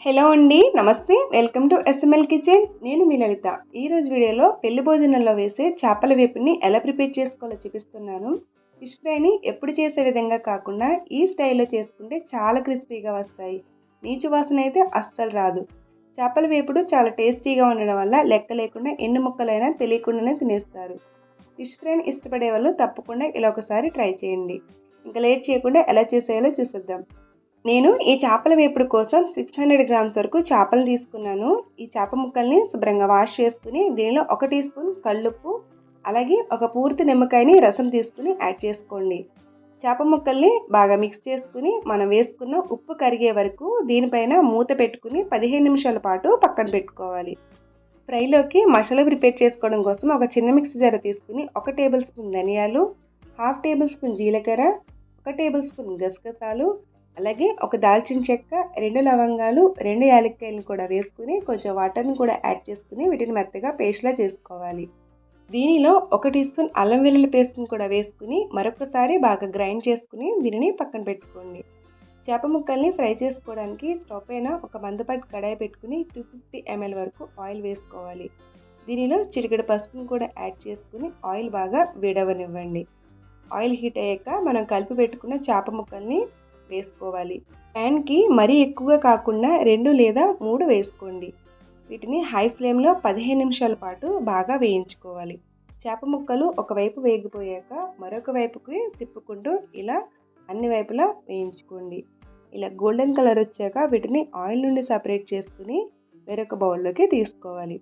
Hello అండి, నమస్తే. Welcome to SML kitchen. నేను మీ లలిత. ఈరోజు వీడియోలో పెళ్లి భోజనంలో వేసే చేపల వేపుని ఎలా ప్రిపేర్ చేసుకోవాలో చూపిస్తున్నాను. ఫిష్ ఫ్రైని ఎప్పుడు చేసే విధంగా కాకుండా ఈ స్టైల్లో చేసుకుంటే చాలా క్రిస్పీగా వస్తాయి. నీచు వాసన అయితే అస్సలు రాదు. చేపల వేపుడు చాలా టేస్టీగా ఉండడం వల్ల లెక్క లేకుండా ఎన్ని ముక్కలైనా తెలియకుండానే తినేస్తారు. ఫిష్ ఫ్రైని ఇష్టపడే వాళ్ళు తప్పకుండా ఇలా ఒకసారి ట్రై చేయండి. ఇంకా లేట్ చేయకుండా ఎలా చేసేయాలో చూసేద్దాం. నేను ఈ చేపల వేపుడు కోసం 600 గ్రామ్స్ వరకు చేపలు తీసుకున్నాను. ఈ చేప ముక్కల్ని శుభ్రంగా వాష్ చేసుకుని దీనిలో 1 టీ స్పూన్ కల్లుప్పు, అలాగే ఒక పూర్తి నిమ్మకాయని రసం తీసుకుని యాడ్ చేసుకోండి. చేప ముక్కల్ని బాగా మిక్స్ చేసుకుని మనం వేసుకున్న ఉప్పు కరిగే వరకు దీనిపైన మూత పెట్టుకుని 15 నిమిషాల పాటు పక్కన పెట్టుకోవాలి. ఫ్రైలోకి మసాలా ప్రిపేర్ చేసుకోవడం కోసం ఒక చిన్న మిక్సీ జార్ తీసుకుని 1 టేబుల్ స్పూన్ ధనియాలు, 1/2 టేబుల్ స్పూన్ జీలకర్ర, 1 టేబుల్ స్పూన్ గసగసాలు, అలాగే ఒక దాల్చిన చెక్క, 2 లవంగాలు, 2 యాలక్కాయలను కూడా వేసుకుని కొంచెం వాటర్ని కూడా యాడ్ చేసుకుని వీటిని మెత్తగా పేస్ట్లా చేసుకోవాలి. దీనిలో 1 టీ స్పూన్ అల్లం వెల్లుల్లి పేస్ట్ని కూడా వేసుకుని మరొకసారి బాగా గ్రైండ్ చేసుకుని దీనిని పక్కన పెట్టుకోండి. చేప ముక్కల్ని ఫ్రై చేసుకోవడానికి స్టవ్ పైన ఒక మందపాటి కడాయి పెట్టుకుని 250 ml వరకు ఆయిల్ వేసుకోవాలి. దీనిలో చిటికెడు పసుపుని కూడా యాడ్ చేసుకుని ఆయిల్ బాగా వేడవనివ్వండి. ఆయిల్ హీట్ అయ్యాక మనం కలిపి పెట్టుకున్న చేప ముక్కల్ని వేసుకోవాలి. ప్యాన్కి మరీ ఎక్కువగా కాకుండా 2 లేదా 3 వేసుకోండి. వీటిని హై ఫ్లేమ్లో 15 నిమిషాల పాటు బాగా వేయించుకోవాలి. చేప ముక్కలు ఒకవైపు వేగిపోయాక మరొక వైపుకి తిప్పుకుంటూ ఇలా అన్ని వైపులా వేయించుకోండి. ఇలా గోల్డెన్ కలర్ వచ్చాక వీటిని ఆయిల్ నుండి సపరేట్ చేసుకుని వేరొక బౌల్లోకి తీసుకోవాలి.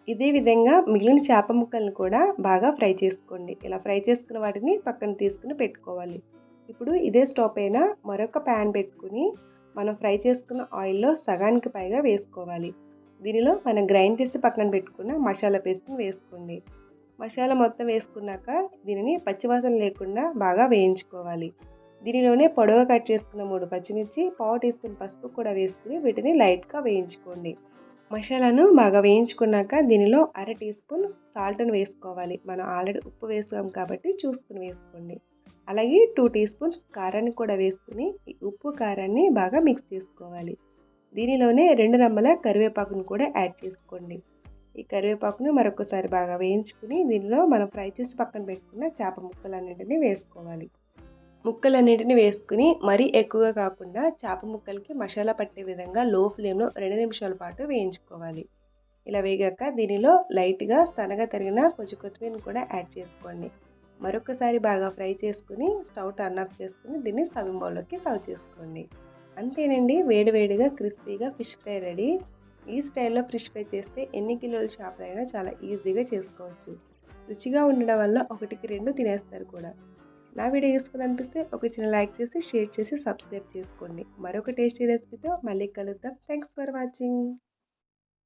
ఇదే విధంగా మిగిలిన చేప ముక్కలను కూడా బాగా ఫ్రై చేసుకోండి. ఇలా ఫ్రై చేసుకున్న వాటిని పక్కన తీసుకుని పెట్టుకోవాలి. ఇప్పుడు ఇదే స్టవ్ పైన మరొక ప్యాన్ పెట్టుకుని మనం ఫ్రై చేసుకున్న ఆయిల్లో సగానికి పైగా వేసుకోవాలి. దీనిలో మనం గ్రైండ్ చేసి పక్కన పెట్టుకున్న మసాలా పేస్ట్ని వేసుకోండి. మసాలా మొత్తం వేసుకున్నాక దీనిని పచ్చివాసన లేకుండా బాగా వేయించుకోవాలి. దీనిలోనే పొడవుగా కట్ చేసుకున్న 3 పచ్చిమిర్చి, 1/2 టీ స్పూన్ పసుపు కూడా వేసుకుని వీటిని లైట్గా వేయించుకోండి. మసాలాను బాగా వేయించుకున్నాక దీనిలో 1/2 టీ స్పూన్ సాల్ట్ని వేసుకోవాలి. మనం ఆల్రెడీ ఉప్పు వేసాం కాబట్టి చూసుకుని వేసుకోండి. అలాగే 2 టీ స్పూన్స్ కారాన్ని కూడా వేసుకుని ఈ ఉప్పు కారాన్ని బాగా మిక్స్ చేసుకోవాలి. దీనిలోనే 2 రెమ్మల కరివేపాకును కూడా యాడ్ చేసుకోండి. ఈ కరివేపాకును మరొకసారి బాగా వేయించుకుని దీనిలో మనం ఫ్రై చేసి పక్కన పెట్టుకున్న చేప ముక్కలన్నింటినీ వేసుకోవాలి. ముక్కలన్నింటినీ వేసుకుని మరీ ఎక్కువగా కాకుండా చేప ముక్కలకి మసాలా పట్టే విధంగా లో ఫ్లేమ్లో 2 నిమిషాల పాటు వేయించుకోవాలి. ఇలా వేగాక దీనిలో లైట్గా సన్నగా తరిగిన కొంచెం కొత్తిమీరని కూడా యాడ్ చేసుకోండి. మరొకసారి బాగా ఫ్రై చేసుకుని స్టవ్ టర్న్ ఆఫ్ చేసుకుని దీన్ని సర్వింగ్ బౌల్లోకి సర్వ్ చేసుకోండి. అంతేనండి, వేడివేడిగా క్రిస్పీగా ఫిష్ ఫ్రై రెడీ. ఈ స్టైల్లో ఫిష్ ఫ్రై చేస్తే ఎన్ని కిలోల చేపలైనా చాలా ఈజీగా చేసుకోవచ్చు. రుచిగా ఉండడం వల్ల 1కి 2 తినేస్తారు కూడా. నా వీడియో యూస్ఫుల్ అనిపిస్తే ఒక చిన్న లైక్ చేసి షేర్ చేసి సబ్స్క్రైబ్ చేసుకోండి. మరొక టేస్టీ రెసిపీతో మళ్ళీ కలుద్దాం. Thanks for watching.